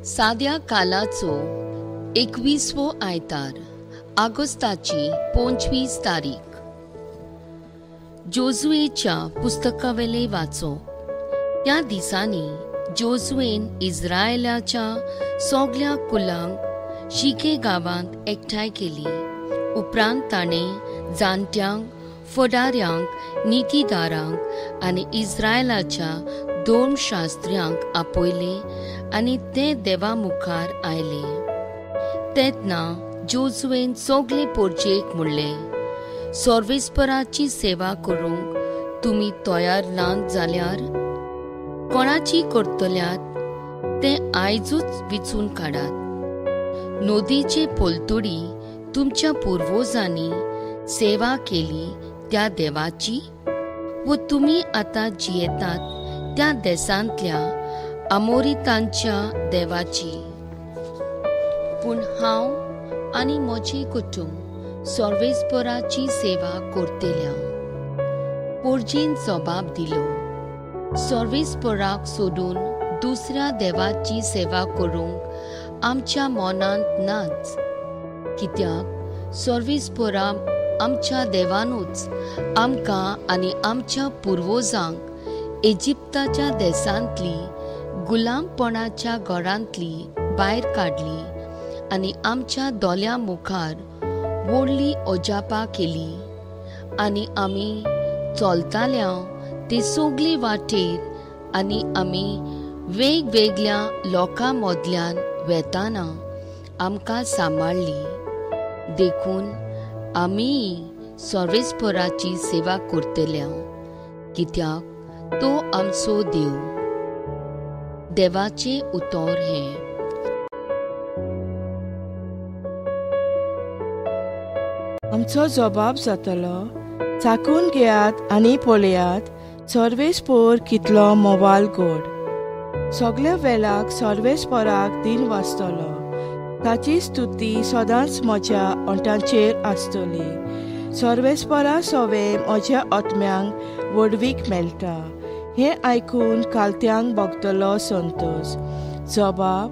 साद्या कालाचो 21वो आयतार ऑगस्टाची 25 तारीख. जोजुएच्या पुस्तकावेले वाचो. त्या दिसांनी जोजुएन इस्रायलाच्या सगळ्या कुलांक शिके गांवांत एकठांय केली. उपरांत ताणें जाणट्यांक, फुडाऱ्यांक, नितीदारांक आनी इस्रायलाच्या 2 शास्त्र्यांक आपयले आनी ते देवा मुखार आयले. तेन्ना जोजुएन सगळे पोरचेक म्हणलें, सर्वेस्पराची सेवा करूंक तुमी तयार नात जाल्यार कोणाची करतल्यात तें आयजूच विचून काडात. नदीचे पोलतुडी तुमच्या पुर्वजांनी सेवा केली त्या देवाची, व तुमी आतां जियेतात त्या देशांतल्या अमोरितांच्या देवाची. पूण हांव आनी म्हजें कुटुंब सर्वेस्पराची सेवा करतल्या. पोरजीन जबाब दिलो, सर्वेस्पराक सोडून दुसऱ्या देवाची सेवा करूंक आमच्या मनांत नाच. कित्याक सर्वेस्परा आमच्या देवानूच आमकां आनी आमच्या पुर्वजांक इजिप्ताच्या देशांतली गुलामपणाच्या घरांतली भायर काडली आनी आमच्या दोल्या मुखार व्हडली अजापां केली. आनी आमी चलताल्या ते सगळे वाटेर आनी आमी वेगवेगळ्या लोकां मदल्यान वेताना आमकां सांबाळली. देखून आमी सर्वेस्पराची सेवा करतल्या, कित्याक तो आमचो देव. देवाचे उतर हें. आमचो जबाब जातलो, चाकून घेयात आनी पळयात सर्वेस्पर कितलो मोवाल गोड. सगळ्या वेळाक सर्वेस्पराक दिन वाजतलो, ताची स्तुती सदांच म्हज्या ओंठांचेर आसतली. सर्वेस्परा सवे म्हज्या आत्म्यांक वडवीक मेळटा. हें आयकून कालत्यांक भोगतलो संतोश. जबाब,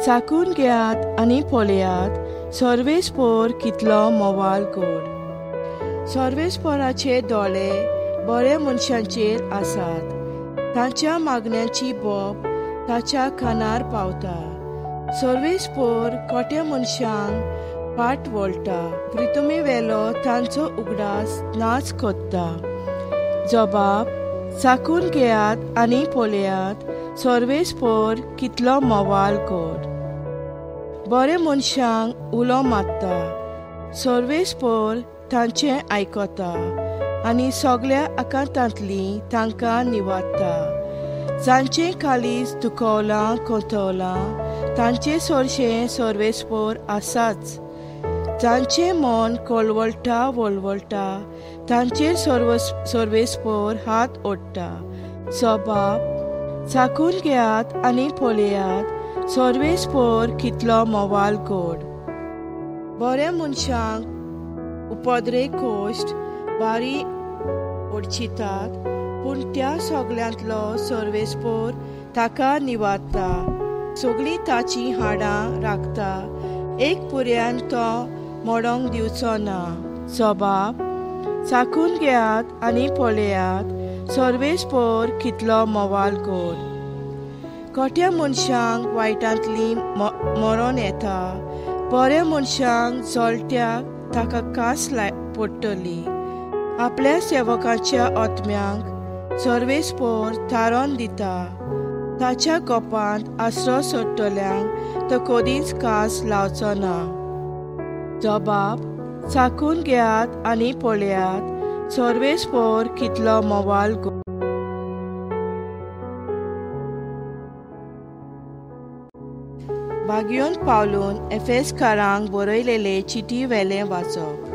चाकून घेयात आनी पळयात सर्वेस्पर कितलो मोवाल गोड. सर्वेस्पराचे दोळे बरे मनशांचेर आसात. तांच्या मागण्यांची बोब ताच्या कानार पावता. सर्वेस्पर खोट्या मनशांक फाट वळटा. प्रितमे वेलो तांचो उगडास नाच कोत्ता. जबाब, चाकून घेयात आनी पळयात सर्वेस्पर कितलो मोवाल गोड. बरे मनशांक उलो मारता. सर्वेस्पर तांचें आयकता आनी सगळ्या आकांतांतली तांकां निवाडटा. जांचें काळीज दुखवलां कोंतवलां तांचे चडशें सर्वेस्पर आसाच. जांचें मन कळवळटा वळवळटा तांचेर सर्वेस्पर हात ओडटा. जबाब, चाकून घेयात आनी पळयात सर्वेस्पर कितलो मोवाल गोड. बऱ्या मनशांक उपद्रे कोश्ट बारी ओडचितात, पूण त्या सगळ्यांतलो सर्वेस्पर ताका निवाडटा. सगळीं ताची हाडां राखता. एक पुर्यान तो मोडोंक दिवचो ना. जबाब, चाकून घेयात आनी पळयात सर्वेस्पर कितलो मोवाल गोड. खोट्या मनशांक वायटांतली मरण येता. बऱ्या मनशांक जळट्याक ताका कास पडटली. आपल्या सेवकाच्या आत्म्यांक सर्वेस्पर तारण दिता. ताच्या गोपांत आसरो सोडटल्यांक तो कधीच कास लावचो ना. जबाब, चाकून घेयात आनी पळयात सर्वेस्पर कितलो मोवाल गोड. भागयोन पावलून एफेसकारांक बरयलेले चिटी वेलें वाचप.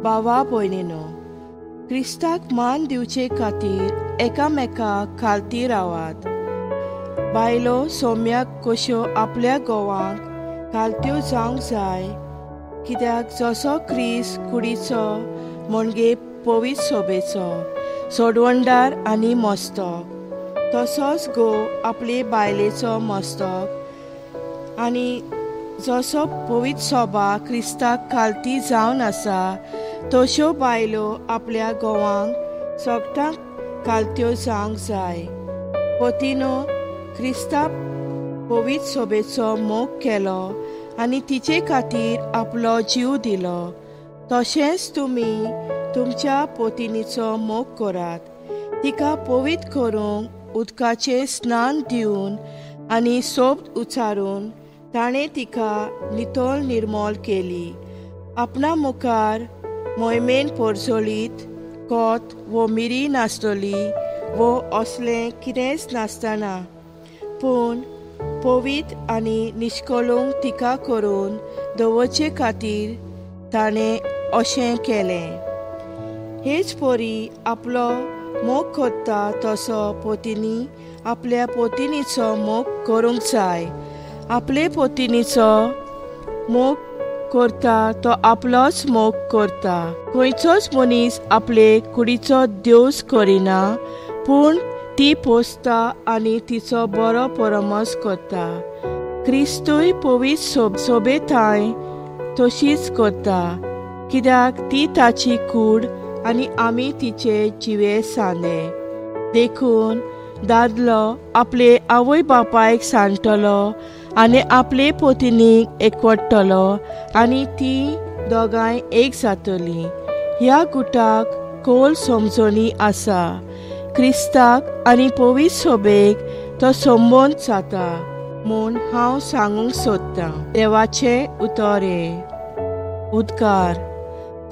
भावा भयणीनो, क्रिस्ताक मान दिवचे खातीर एकामेकाक खालती रावात. बायलो सौम्याक कश्यो आपल्या घोवांक खालत्यो जावंक जाय, कित्याक जसो क्रिस्त कुडीचो म्हणजे पवित्र सोबेचो सोडवणदार आनी मस्तक, तसोच घोव आपले बायलेचो मस्तक आनी जसो पवित्र सोबा क्रिस्ताक खालती जावन आसा तश्यो बायलो आपल्या घोवांक सोगटांक खालत्यो जावंक जाय. पोतिनो क्रिस्ताक पवित्र सोबेचो मोग केलो आनी तिचे खातीर आपलो जीव दिलो. तशेंच तुमी तुमच्या पोतिनीचो मोग करात. तिका पवित्र करूंक उदकाचें स्नान दिवन आनी सोब उचारून ताणें तिका नितोळ निर्मोल केली. आपणा मुखार मोहिमेन पोरजोळीत कोत वो मिरी नासतली वो असलें कितेंच नासतना पूण पवित्र आनी निश्कळूंक तिका करून दवरचे खातीर ताणें अशें केलें. हेच परी आपलो मोग करता तसो पोतिनी आपल्या पोतिनीचो मोग करूंक जाय. आपले पोतिनीचो मोग करता तो आपलोच मोग करता. खंयचोच मनीस आपले कुडीचो देवस करिना पूण ती पोसता आनी तिचो बरो परमस करता. क्रिस्तूय पवित्र सोबेताय तशीच करता कित्याक ती ताची कूड आनी आमी तिचे जिवे सांदे. देखून दादलो आपले आवय बापायक सांडटलो आनी आपले पोतिनीक एकवटतलो आनी ती दोगांय एक जातली. ह्या गुटाक खोल समजणी आसा. क्रिस्ताक आनी पवित्र सोबेक तो संबंद जाता म्हूण हांव सांगूंक सोदतां. देवाचे उतोरे. उद्गार.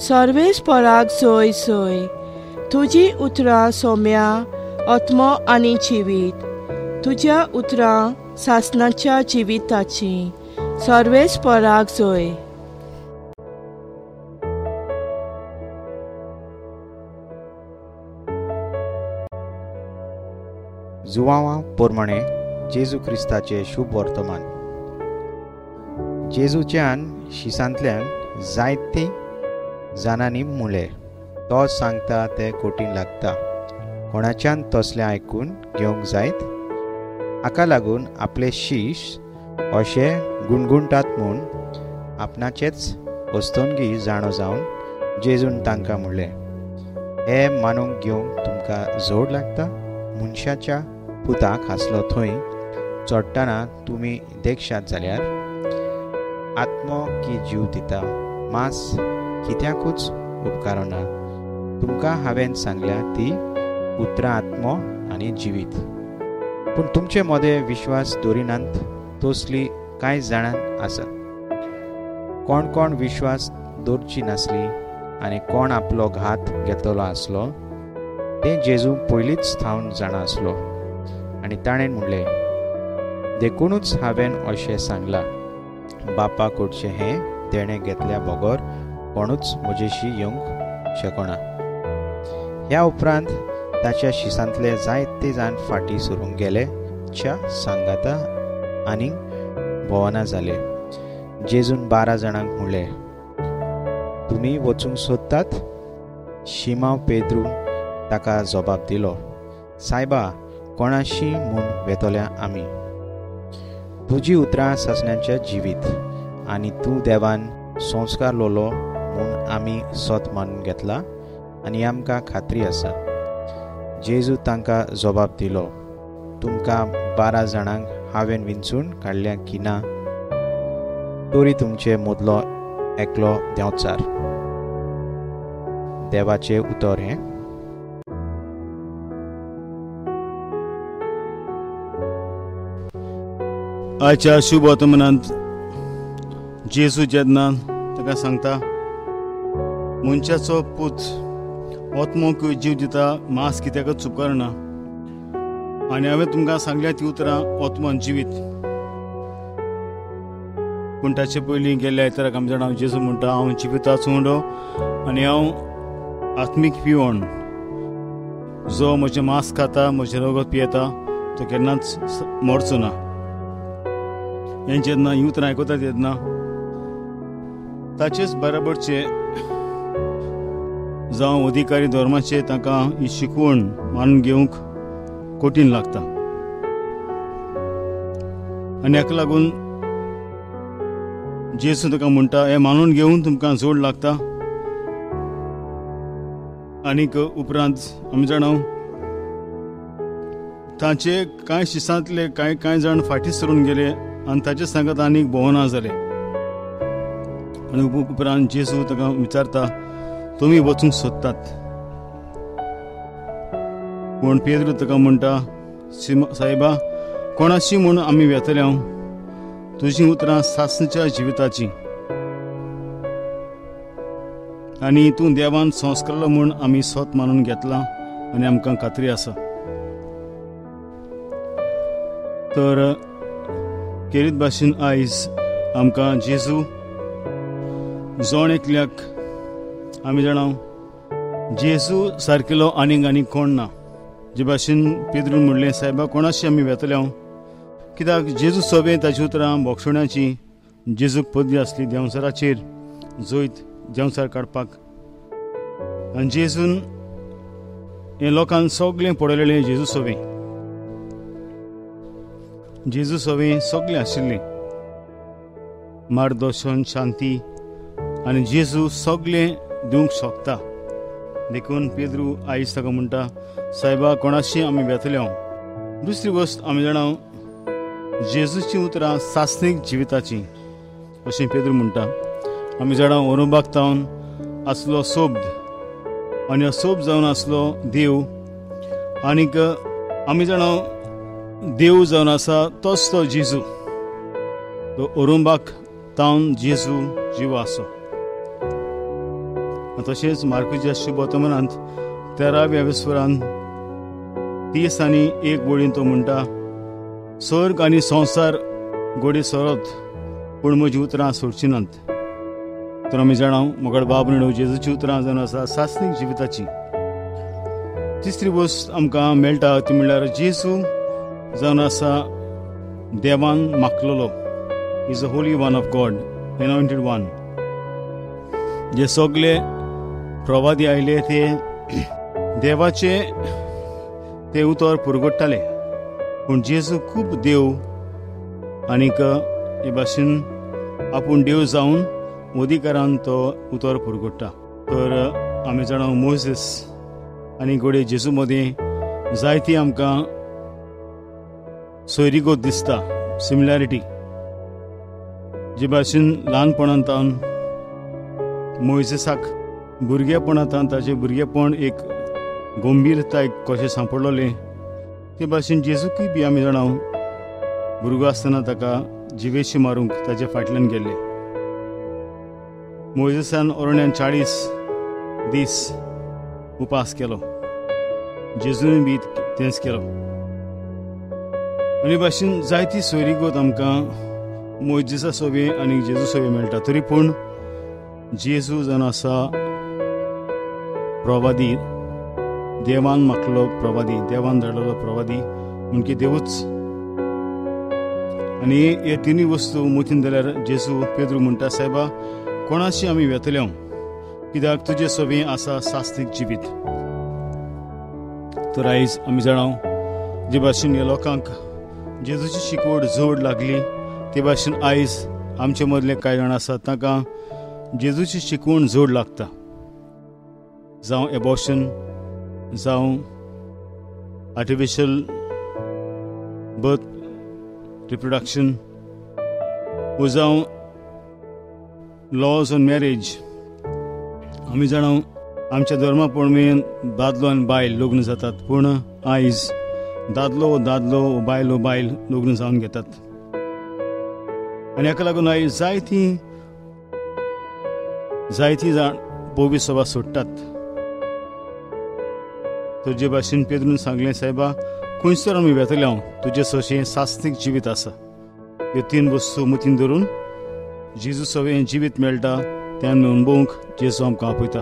सर्वेस्पराक जय जय. तुजी उतरां सोम्या आत्मो आनी जिवीत. तुज्या उतरां सासणाच्या जिविताची. सर्वेस्पराक जय. जुवांवा पोरमणे जेजू क्रिस्ताचे शुभ वर्तमान. जेजूच्यान शिसांतल्यान जायते जाणांनी मुळे तो सांगता ते कोटीन लागता. कोणाच्यान तसलें आयकून घेवंक जायत. हाका लागून आपले शीश अशे गुणगुणटात म्हूण आपणाचेच वस्तोनगी जाणो जावन जेजून तांकां म्हणलें, हे मानूंक घेवंक तुमकां जोड लागता. मनशाच्या पुताक हासलो थंय चडटना तुमी देखशात जाल्यार आत्मो की जीव दिता, मांस कित्याकूच उपकारना. तुमकां हांवें सांगल्या ती उतरां आत्मो आनी जिवीत. पूण तुमचे मदें विश्वास दवरिनात तसली कांय जाणां आसात. कोण कोण विश्वास दवरची नासली आनी कोण आपलो घात घेतलो आसलो तें जेजू पयलींच थावन जाणा आसलो. आनी ताणें म्हणलें, देखूनच हांवें अशें सांगलां, बापा कडचें हें देणें घेतल्या बगर कोणूच म्हजेशी येवंक शकना. ह्या उपरांत ताच्या शिसांतले जायते जाण फाटीं सरून गेले. च्या सांगाता आनी भोवना जाले. जेजून 12 जाणांक म्हणलें, तुमी वचूंक सोदतात? शिमांव पेद्रून ताका जबाब दिलो, सायबा, कोणाशी म्हूण वेतोल्या आमी? तुजी उतरां सासण्याच्या जिवीत आनी तूं देवान संस्कार लोलो म्हूण आमी सोत मानून घेतला आनी आमकां खात्री आसा. जेजू तांकां जबाब दिलो, तुमकां 12 जाणांक हांवें विंचून काडल्या की ना? तोरी तुमचे मदलो एकलो देंवचार. देवाचे उतर हें. आजच्या शुभ वर्तमानांत जेजू जेन्ना ताका सांगता, मनशाचो पूत आत्मोक जीव दिता, मांस कित्याकच उपकारना. आनी हांवें तुमकां सांगल्या ती उतरां आत्मो आनी जिवीत. पूण ताचे पयलीं गेल्ल्या आयताराक आमी जाणा जेजू म्हणटा, हांव जिविताचो उंडो आनी हांव आत्मीक पिवण. जो म्हजें मांस खाता, म्हजें रगत पियेता, तो केन्नाच मरचो ना. हें जेन्ना ही उतरां आयकता तेन्ना ताचेच बराबरचे जावं अधिकारी धर्माचे तांकां ही शिकवण मानून घेवंक कठीण लागता. आनी हाका लागून जेजू तुका म्हणटा हें मानून घेवन तुमकां जोड लागता. आनीक उपरांत आमी जाणां तांचे कांय शिसांतले कांय जाण फाटीं सरून गेले आनी ताचे सांगत आनीक भोवना जाले. आनी उपरांत जेजू ताका विचारता तुमी वचूंक सोदतात. पूण पेद्रू ताका म्हणटा सायबा कोणाशी म्हूण आमी वेतले हांव. तुजीं उतरां सासणेच्या जिविताची आनी तूं देवान संस्कारलो म्हूण आमी स्वत मानून घेतलां आनी आमकां खात्री आसा. तर केरीत भाशेन आयज आमकां जेजू जोण एकल्याक आमी जाणां जेजू सारकेलो आनीक कोण ना. जे भाशेन पेद्रून म्हणलें सायबा कोणाशी आमी वेतले हांव. कित्याक जेजू सोबे ताची उतरां बोक्षण्याची जेजूक पदवी आसली देंवसराचेर जोयत देंवसार काडपाक. आनी जेजून हें लोकांन सगळें पळयलेलें जेजू सोबें सगळें आशिल्लें. मार्गदर्शन शांती आनी जेजू सगळें दिवंक शकता. देखून पेद्रू आयज ताका म्हणटा सायबा कोणाशी आमी वेतले हांव. दुसरी गोश्ट आमी जाणां जेजूची उतरां सासणीक जिविताची अशें पेद्रू म्हणटा. आमी जाणां ओरोबाक तावन आसलो सोब आनी हो सोब जावन आसलो देव. आनीक आमी जाणां देव जावन आसा तोच तो जेजू. तो ओरुंबाक तावन जेजू जिवो आसो. तशेंच मार्कुच्या शुभ वर्तमानांत 13व्या विस्वरांत 30 आनी 1 वळीन तो म्हणटा स्वर्ग आनी संवसार घोडे सरोत पूण म्हजी उतरां सोडची नात. तर आमी जाणां मोगड बाब न्हू जेजूची उतरां जावन आसा सासणीक जिविताची. तिसरी वस्त आमकां मेळटा ती म्हणल्यार जेजू जावन आसा देवान मागलेलो. Is a holy one of God, anointed one. जे सगळे प्रवादी आयले ते देवाचे ते उतर पुरगोडटाले. पूण जेजू खूब देव आनीक हे भाशेन आपूण देव जावन अधिकारान तो उतर पुरगोडटा. तर आमी जाणां मोसेस आनी घोडे जेजू मदें जायती आमकां सोयरीगत दिसता सिमिलॅरिटी. जे भाशेन ल्हानपणांतान मोसेसाक भुरगेपणांतान ताचें भुरगेपण एक गंभीरताय कशें सांपडलोलें ते भाशेन जेजूकय बी आमी जाणां भुरगो आसतना ताका जिवेशी मारूंक ताचे फाटल्यान गेल्ले. मोसेसान ओरण्यान 40 दीस उपास केलो. जेजून बी तेंच केलो. आनी भाशेन जायती सोयरीगत आमकां मोसेसा सोबे आनी जेजू सोबे मेळटा. तरी पूण जेजू जावन आसा प्रवादी, देवान मागलो प्रवादी, देवान धाडलेलो प्रवादी म्हणजे देवूच. आनी हे तिनूय वस्तू मुतीन जाल्यार जेजू पेद्रू म्हणटा सायबा कोणाशी आमी वेतले हांव. कित्याक तुजे सोबे आसा सासणीक जिवीत. तर आयज आमी जाणां जे भाशेन ह्या लोकांक जेजूची शिकवण जोड लागली ते भाशेन आयज आमचे मदले कांय जाण आसात तांकां जेजूची शिकवण जोड लागता. जावं एबॉर्शन, जावं आर्टिफिशियल बर्थ रिप्रोडक्शन, वा जावं लॉज ऑन मॅरेज. आमी जाणां आमच्या धर्मा प्रमाणें दादलो आनी बायल लग्न जातात. पूण आयज दादलो हो दादलो, बायल हो बायल लग्न जावन घेतात. आनी हाका लागून आयज जायती जाण पवित्र सभा सोडटात. तर जे भाशेन पेद्रून सांगलें सायबा खंयसर आमी वेतले हांव तुजे सोशें सासणीक जिवीत आसा. ह्यो 3 वस्तू मतीन धरून जेजू सोबे जिवीत मेळटा तें आमी अणभवूंक जेजू आमकां आपयता.